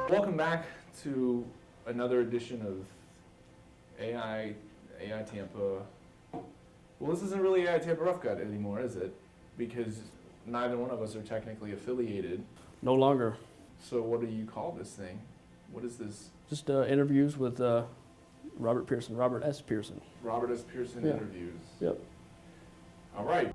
Welcome back to another edition of AI Tampa. Well, this isn't really AI Tampa Rough Cut anymore, is it? Because neither one of us are technically affiliated. No longer. So what do you call this thing? What is this? Just interviews with Robert S. Pearson. Robert S. Pearson Yeah. interviews. Yep. All right.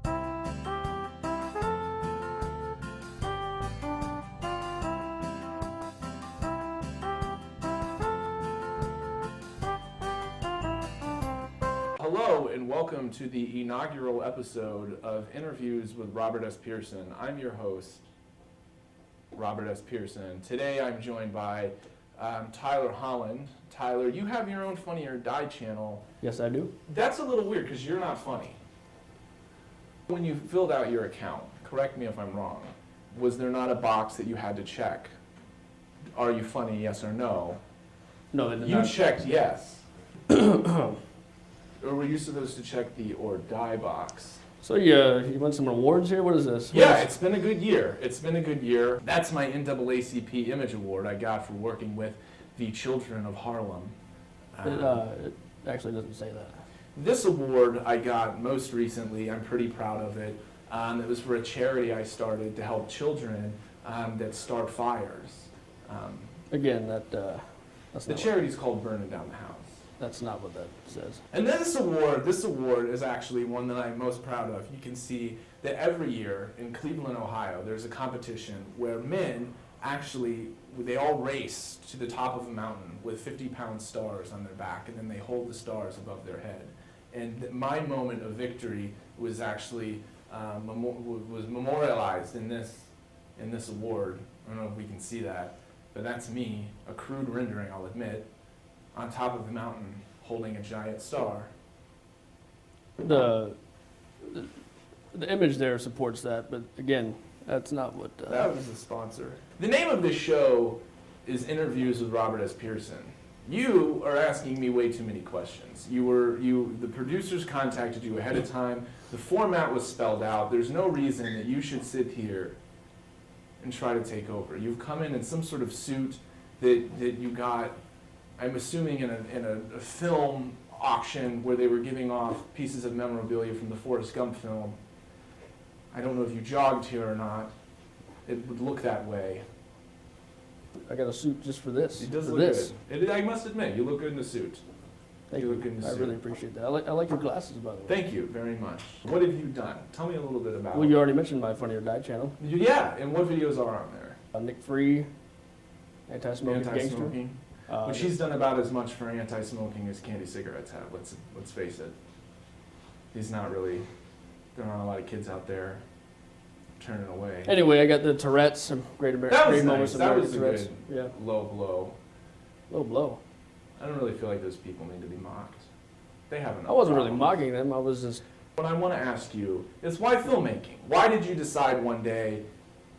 Hello and welcome to the inaugural episode of Interviews with Robert S. Pearson. I'm your host, Robert S. Pearson. Today I'm joined by Tyler Holland. Tyler, you have your own Funny or Die channel. Yes, I do. That's a little weird because you're not funny. When you filled out your account, correct me if I'm wrong, was there not a box that you had to check? Are you funny, yes or no? No, they did You not. checked yes. Or were you supposed to check the or die box? So you won some awards here? What is this? Yeah, it's been a good year. It's been a good year. That's my NAACP Image Award I got for working with the children of Harlem. It actually doesn't say that. This award I got most recently, I'm pretty proud of it. It was for a charity I started to help children that start fires. Again, that's The not charity's called Burning Down the House. that's not what that says. And this award is actually one that I'm most proud of. You can see that every year in Cleveland, Ohio, there's a competition where men they all race to the top of a mountain with 50-pound stars on their back, and then they hold the stars above their head. And my moment of victory was actually was memorialized in this award. I don't know if we can see that, but that's me, a crude rendering, I'll admit, on top of the mountain holding a giant star. The image there supports that, but again, that's not what. That was the sponsor. The name of this show is Interviews with Robert S. Pearson. You are asking me way too many questions. The producers contacted you ahead of time. The format was spelled out. There's no reason that you should sit here and try to take over. You've come in some sort of suit that you got, I'm assuming in a film auction where they were giving off pieces of memorabilia from the Forrest Gump film. I don't know if you jogged here or not. It would look that way. I got a suit just for this. It does for look this. good. I must admit, you look good in a suit. Thank You you. look good in a I suit. really appreciate that. I like your glasses, by the way. Thank you very much. What have you done? Tell me a little bit about Well, you already mentioned my Funny or Die channel. Yeah, and what videos are on there? Nick Free, anti-smoking gangster. Anti-smoking. But she's done about as much for anti-smoking as candy cigarettes have, let's face it. There aren't a lot of kids out there turning away. Anyway, I got the Tourette's, some great That moments of That American was a Tourette's. good Yeah, low blow. low blow. I don't really feel like those people need to be mocked. They have enough I wasn't really problems. mocking them. I was just. What I want to ask you is why filmmaking? Why did you decide one day,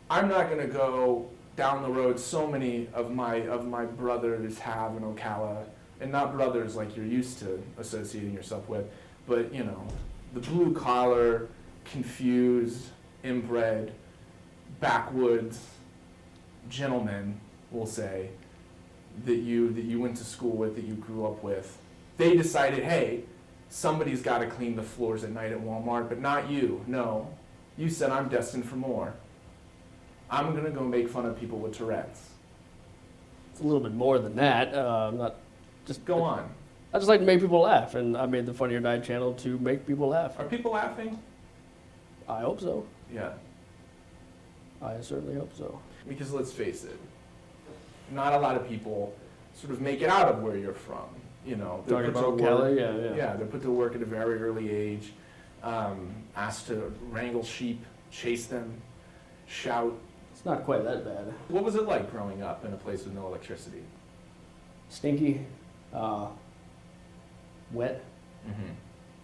I'm not going to go down the road so many of my brothers have in Ocala, and not brothers like you're used to associating yourself with, but the blue collar, confused, inbred, backwoods gentlemen, we'll say, that you went to school with, that you grew up with. They decided, hey, somebody's got to clean the floors at night at Walmart, but not you. No, you said I'm destined for more. I'm going to go make fun of people with Tourette's. It's a little bit more than that. I'm not just. Go on. I just like to make people laugh, and I made the Funny or Die channel to make people laugh. Are people laughing? I hope so. Yeah. I certainly hope so. Because let's face it, not a lot of people sort of make it out of where you're from. They're Talking put to about work- Kelly, yeah. Yeah, they're put to work at a very early age, asked to wrangle sheep, chase them, shout. It's not quite that bad. What was it like growing up in a place with no electricity? Stinky, wet. Mm-hmm.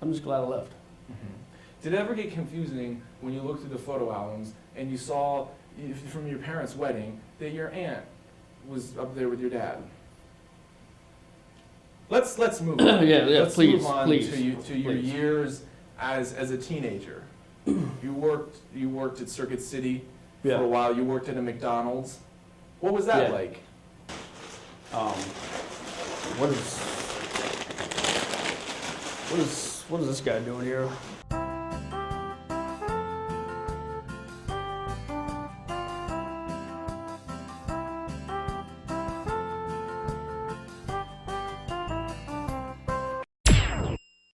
I'm just glad I left. Mm-hmm. Did it ever get confusing when you looked through the photo albums and you saw from your parents' wedding that your aunt was up there with your dad? Let's move on. Yeah, Let's please, move on please, to your please. years as a teenager. You worked at Circuit City for Yeah. a while. You worked at a McDonald's. What was that Yeah. like? What is this guy doing here?